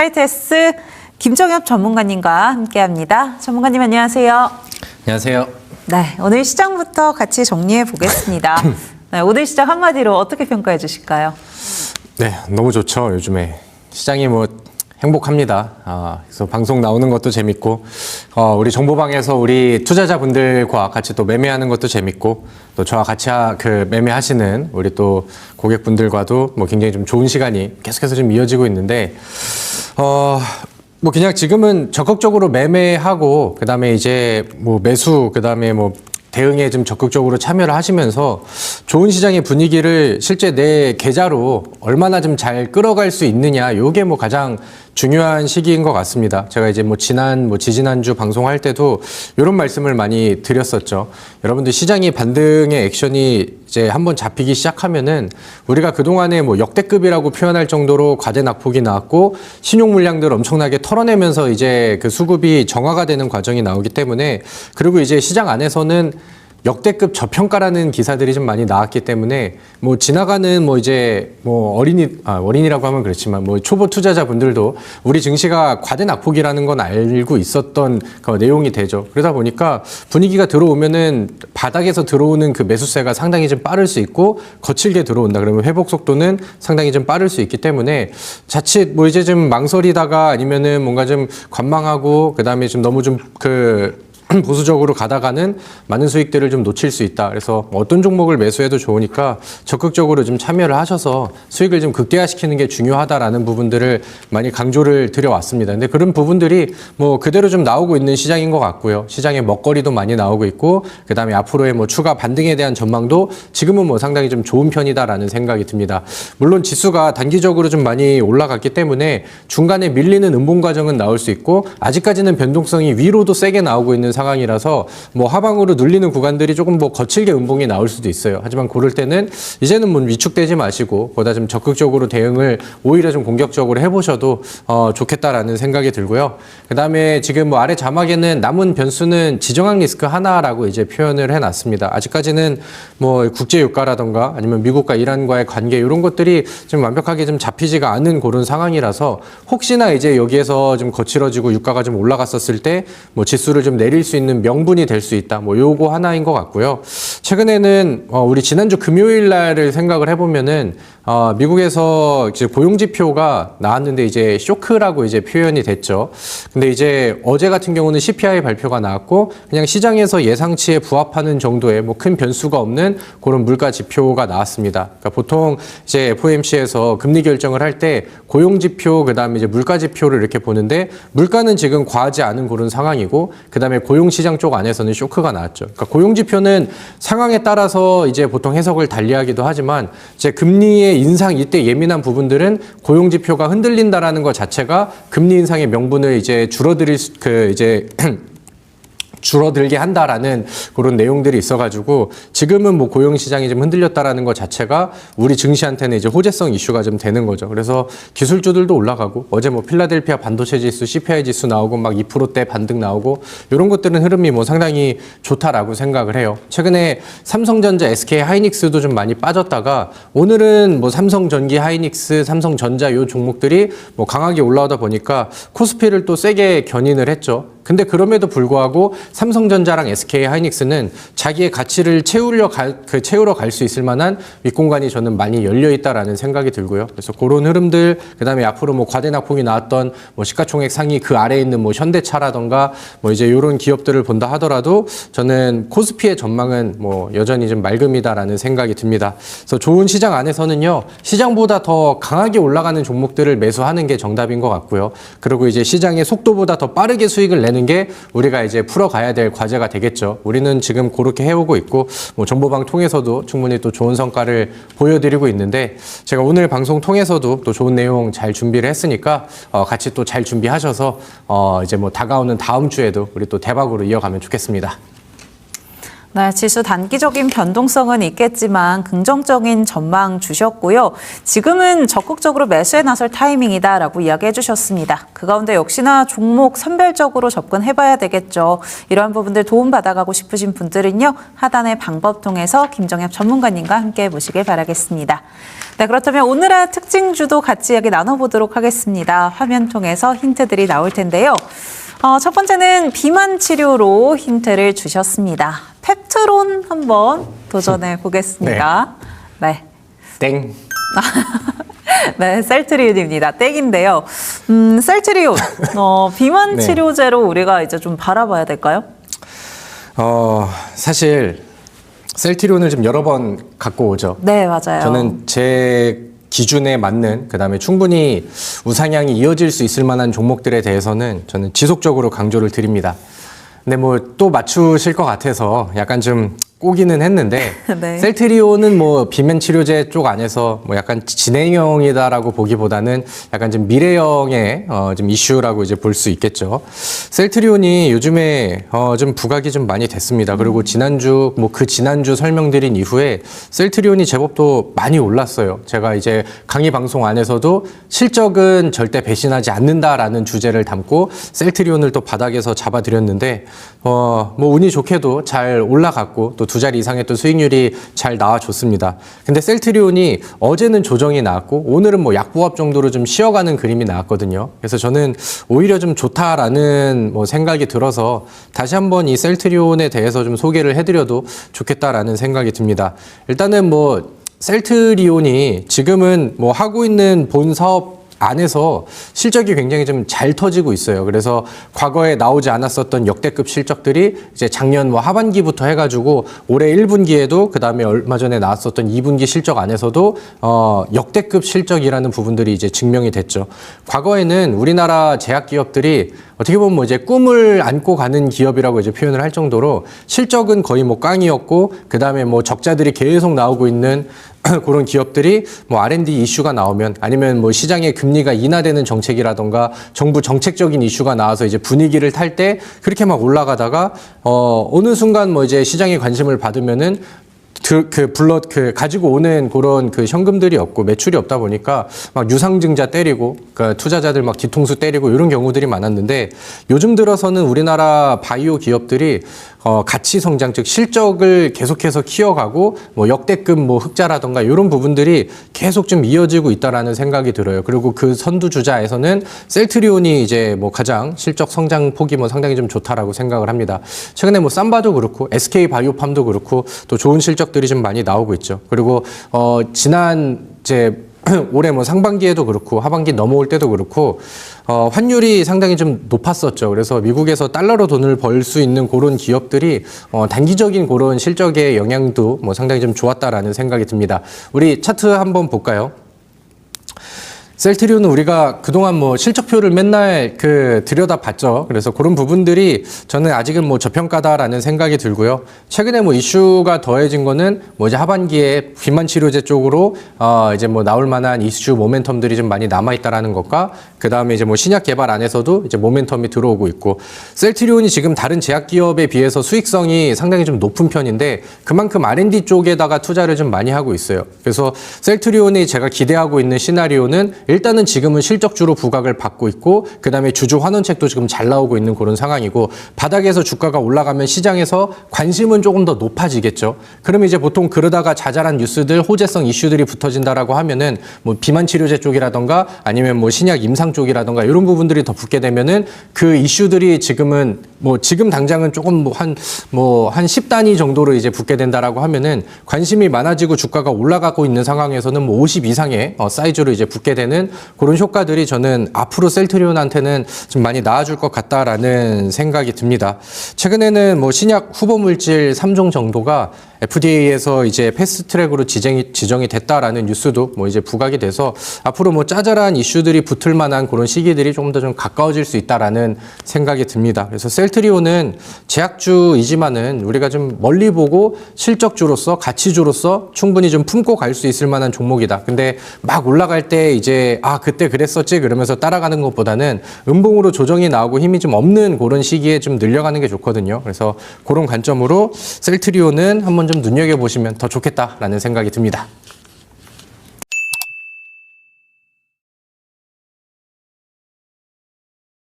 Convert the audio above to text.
하이테스 김정엽 전문가님과 함께합니다. 전문가님 안녕하세요. 안녕하세요. 네, 오늘 시장부터 같이 정리해 보겠습니다. 네, 오늘 시장 한마디로 어떻게 평가해 주실까요? 네, 너무 좋죠. 요즘에 시장이 행복합니다. 그래서 방송 나오는 것도 재밌고, 우리 정보방에서 우리 투자자분들과 같이 또 매매하는 것도 재밌고, 또 저와 같이 매매하시는 우리 또 고객분들과도 굉장히 좀 좋은 시간이 계속해서 좀 이어지고 있는데, 그냥 지금은 적극적으로 매매하고, 그 다음에 이제 매수, 그 다음에 대응에 좀 적극적으로 참여를 하시면서 좋은 시장의 분위기를 실제 내 계좌로 얼마나 좀 잘 끌어갈 수 있느냐, 요게 가장 중요한 시기인 것 같습니다. 제가 이제 지지난주 방송할 때도 이런 말씀을 많이 드렸었죠. 여러분들 시장이 반등의 액션이 이제 한번 잡히기 시작하면은 우리가 그동안에 역대급이라고 표현할 정도로 과대 낙폭이 나왔고 신용 물량들 엄청나게 털어내면서 이제 그 수급이 정화가 되는 과정이 나오기 때문에, 그리고 이제 시장 안에서는 역대급 저평가라는 기사들이 좀 많이 나왔기 때문에 지나가는 어린이라고 하면 그렇지만 초보 투자자분들도 우리 증시가 과대 낙폭이라는 건 알고 있었던 그 내용이 되죠. 그러다 보니까 분위기가 들어오면은 바닥에서 들어오는 그 매수세가 상당히 좀 빠를 수 있고, 거칠게 들어온다 그러면 회복 속도는 상당히 좀 빠를 수 있기 때문에 자칫 이제 좀 망설이다가 아니면은 뭔가 좀 관망하고 그다음에 좀 너무 보수적으로 가다가는 많은 수익들을 좀 놓칠 수 있다. 그래서 어떤 종목을 매수해도 좋으니까 적극적으로 좀 참여를 하셔서 수익을 좀 극대화시키는 게 중요하다라는 부분들을 많이 강조를 드려왔습니다. 근데 그런 부분들이 그대로 좀 나오고 있는 시장인 것 같고요. 시장의 먹거리도 많이 나오고 있고, 그 다음에 앞으로의 추가 반등에 대한 전망도 지금은 상당히 좀 좋은 편이다라는 생각이 듭니다. 물론 지수가 단기적으로 좀 많이 올라갔기 때문에 중간에 밀리는 음봉 과정은 나올 수 있고, 아직까지는 변동성이 위로도 세게 나오고 있는 상황이라서 하방으로 눌리는 구간들이 조금 거칠게 음봉이 나올 수도 있어요. 하지만 그럴 때는 이제는 위축되지 마시고 보다 좀 적극적으로 대응을 오히려 좀 공격적으로 해보셔도 좋겠다라는 생각이 들고요. 그 다음에 지금 아래 자막에는 남은 변수는 지정학 리스크 하나라고 이제 표현을 해놨습니다. 아직까지는 국제 유가라던가 아니면 미국과 이란과의 관계 이런 것들이 좀 완벽하게 좀 잡히지가 않은 그런 상황이라서, 혹시나 이제 여기에서 좀 거칠어지고 유가가 좀 올라갔었을 때 지수를 좀 내릴 수 있는 명분이 될 수 있다. 요거 하나인 것 같고요. 최근에는 우리 지난주 금요일 날을 생각을 해보면은 미국에서 이제 고용 지표가 나왔는데 이제 쇼크라고 이제 표현이 됐죠. 근데 이제 어제 같은 경우는 CPI 발표가 나왔고 그냥 시장에서 예상치에 부합하는 정도의 큰 변수가 없는 그런 물가 지표가 나왔습니다. 그러니까 보통 이제 FOMC에서 금리 결정을 할 때 고용 지표, 그다음에 이제 물가 지표를 이렇게 보는데, 물가는 지금 과하지 않은 그런 상황이고, 그다음에 고용 시장 쪽 안에서는 쇼크가 나왔죠. 그러니까 고용 지표는 상황에 따라서 이제 보통 해석을 달리하기도 하지만, 이제 금리의 인상, 이때 예민한 부분들은 고용 지표가 흔들린다라는 것 자체가 금리 인상의 명분을 이제 줄어들게 한다라는 그런 내용들이 있어가지고, 지금은 고용 시장이 좀 흔들렸다라는 것 자체가 우리 증시한테는 이제 호재성 이슈가 좀 되는 거죠. 그래서 기술주들도 올라가고, 어제 필라델피아 반도체 지수, CPI 지수 나오고 2%대 반등 나오고, 이런 것들은 흐름이 상당히 좋다라고 생각을 해요. 최근에 삼성전자, SK 하이닉스도 좀 많이 빠졌다가 오늘은 삼성전기, 하이닉스, 삼성전자 요 종목들이 강하게 올라오다 보니까 코스피를 또 세게 견인을 했죠. 근데 그럼에도 불구하고 삼성전자랑 SK 하이닉스는 자기의 가치를 채우러 갈 수 있을 만한 윗공간이 저는 많이 열려 있다라는 생각이 들고요. 그래서 그런 흐름들, 그다음에 앞으로 과대 낙폭이 나왔던 시가총액 상위 그 아래에 있는 현대차라던가 이제 이런 기업들을 본다 하더라도 저는 코스피의 전망은 여전히 좀 맑음이다라는 생각이 듭니다. 그래서 좋은 시장 안에서는요, 시장보다 더 강하게 올라가는 종목들을 매수하는 게 정답인 것 같고요. 그리고 이제 시장의 속도보다 더 빠르게 수익을 내는 게 우리가 이제 풀어가야 될 과제가 되겠죠. 우리는 지금 그렇게 해오고 있고, 정보방 통해서도 충분히 또 좋은 성과를 보여드리고 있는데, 제가 오늘 방송 통해서도 또 좋은 내용 잘 준비를 했으니까 같이 또 잘 준비하셔서 이제 다가오는 다음 주에도 우리 또 대박으로 이어가면 좋겠습니다. 네, 지수 단기적인 변동성은 있겠지만 긍정적인 전망 주셨고요. 지금은 적극적으로 매수에 나설 타이밍이다라고 이야기해 주셨습니다. 그 가운데 역시나 종목 선별적으로 접근해봐야 되겠죠. 이러한 부분들 도움받아가고 싶으신 분들은요. 하단의 방법 통해서 김정엽 전문가님과 함께 보시길 바라겠습니다. 네, 그렇다면 오늘의 특징주도 같이 이야기 나눠보도록 하겠습니다. 화면 통해서 힌트들이 나올 텐데요. 첫 번째는 비만 치료로 힌트를 주셨습니다. 펩트론 한번 도전해 보겠습니다. 네. 땡. 네, 셀트리온입니다. 땡인데요. 셀트리온, 비만 네. 치료제로 우리가 이제 좀 바라봐야 될까요? 사실 셀트리온을 좀 여러 번 갖고 오죠. 네, 맞아요. 저는 제 기준에 맞는 그다음에 충분히 우상향이 이어질 수 있을 만한 종목들에 대해서는 저는 지속적으로 강조를 드립니다. 근데 뭐 또 맞추실 것 같아서 약간 좀 꼬기는 했는데 네. 셀트리온은 뭐 비만 치료제 쪽 안에서 뭐 약간 진행형이다라고 보기보다는 약간 좀 미래형의 좀 이슈라고 이제 볼 수 있겠죠. 셀트리온이 요즘에 좀 부각이 좀 많이 됐습니다. 그리고 지난주 뭐 그 지난주 설명드린 이후에 셀트리온이 제법 또 많이 올랐어요. 제가 이제 강의 방송 안에서도 실적은 절대 배신하지 않는다라는 주제를 담고 셀트리온을 또 바닥에서 잡아드렸는데 뭐 운이 좋게도 잘 올라갔고 또 두 자리 이상의 또 수익률이 잘 나와줬습니다. 근데 셀트리온이 어제는 조정이 나왔고 오늘은 뭐 약보합 정도로 좀 쉬어가는 그림이 나왔거든요. 그래서 저는 오히려 좀 좋다라는 뭐 생각이 들어서 다시 한번 이 셀트리온에 대해서 좀 소개를 해드려도 좋겠다라는 생각이 듭니다. 일단은 뭐 셀트리온이 지금은 뭐 하고 있는 본 사업 안에서 실적이 굉장히 좀 잘 터지고 있어요. 그래서 과거에 나오지 않았었던 역대급 실적들이 이제 작년 뭐 하반기부터 해가지고 올해 1분기에도 그 다음에 얼마 전에 나왔었던 2분기 실적 안에서도 역대급 실적이라는 부분들이 이제 증명이 됐죠. 과거에는 우리나라 제약 기업들이 어떻게 보면 뭐 이제 꿈을 안고 가는 기업이라고 이제 표현을 할 정도로 실적은 거의 뭐 꽝이었고 그 다음에 뭐 적자들이 계속 나오고 있는 그런 기업들이 뭐 R&D 이슈가 나오면 아니면 뭐 시장의 금리가 인하되는 정책이라던가 정부 정책적인 이슈가 나와서 이제 분위기를 탈 때 그렇게 막 올라가다가 어느 순간 뭐 이제 시장의 관심을 받으면은 가지고 오는 그런 그 현금들이 없고 매출이 없다 보니까 막 유상증자 때리고, 그러니까 투자자들 막 뒤통수 때리고 이런 경우들이 많았는데 요즘 들어서는 우리나라 바이오 기업들이 가치 성장, 즉 실적을 계속해서 키워가고 뭐 역대급 뭐 흑자라던가 이런 부분들이 계속 좀 이어지고 있다라는 생각이 들어요. 그리고 그 선두주자에서는 셀트리온이 이제 뭐 가장 실적 성장 폭이 뭐 상당히 좀 좋다라고 생각을 합니다. 최근에 뭐 삼바도 그렇고 SK 바이오팜도 그렇고 또 좋은 실적들이 좀 많이 나오고 있죠. 그리고 지난 이제 올해 뭐 상반기에도 그렇고 하반기 넘어올 때도 그렇고 환율이 상당히 좀 높았었죠. 그래서 미국에서 달러로 돈을 벌 수 있는 그런 기업들이 단기적인 그런 실적의 영향도 뭐 상당히 좀 좋았다라는 생각이 듭니다. 우리 차트 한번 볼까요? 셀트리온은 우리가 그동안 뭐 실적표를 맨날 들여다봤죠. 그래서 그런 부분들이 저는 아직은 뭐 저평가다라는 생각이 들고요. 최근에 뭐 이슈가 더해진 거는 뭐 이제 하반기에 비만 치료제 쪽으로 이제 뭐 나올 만한 이슈 모멘텀들이 좀 많이 남아있다라는 것과 그 다음에 이제 뭐 신약 개발 안에서도 이제 모멘텀이 들어오고 있고 셀트리온이 지금 다른 제약 기업에 비해서 수익성이 상당히 좀 높은 편인데 그만큼 R&D 쪽에다가 투자를 좀 많이 하고 있어요. 그래서 셀트리온이 제가 기대하고 있는 시나리오는 일단은 지금은 실적주로 부각을 받고 있고 그다음에 주주 환원책도 지금 잘 나오고 있는 그런 상황이고 바닥에서 주가가 올라가면 시장에서 관심은 조금 더 높아지겠죠. 그러면 이제 보통 그러다가 자잘한 뉴스들, 호재성 이슈들이 붙어진다라고 하면은 뭐 비만 치료제 쪽이라던가 아니면 뭐 신약 임상 쪽이라던가 이런 부분들이 더 붙게 되면은 그 이슈들이 지금은 뭐 지금 당장은 조금 한 10단위 정도로 이제 붙게 된다라고 하면은 관심이 많아지고 주가가 올라가고 있는 상황에서는 뭐 50 이상의 사이즈로 이제 붙게 되는 그런 효과들이 저는 앞으로 셀트리온한테는 좀 많이 나아질 것 같다라는 생각이 듭니다. 최근에는 뭐 신약 후보 물질 3종 정도가 FDA에서 이제 패스트트랙으로 지정이 됐다라는 뉴스도 뭐 이제 부각이 돼서 앞으로 뭐 짜잘한 이슈들이 붙을 만한 그런 시기들이 조금 더 좀 가까워질 수 있다라는 생각이 듭니다. 그래서 셀트리온은 제약주이지만은 우리가 좀 멀리 보고 실적주로서 가치주로서 충분히 좀 품고 갈 수 있을 만한 종목이다. 근데 막 올라갈 때 이제 그때 그랬었지 그러면서 따라가는 것보다는 음봉으로 조정이 나오고 힘이 좀 없는 그런 시기에 좀 늘려가는 게 좋거든요. 그래서 그런 관점으로 셀트리온은 한번 좀 눈여겨보시면 더 좋겠다라는 생각이 듭니다.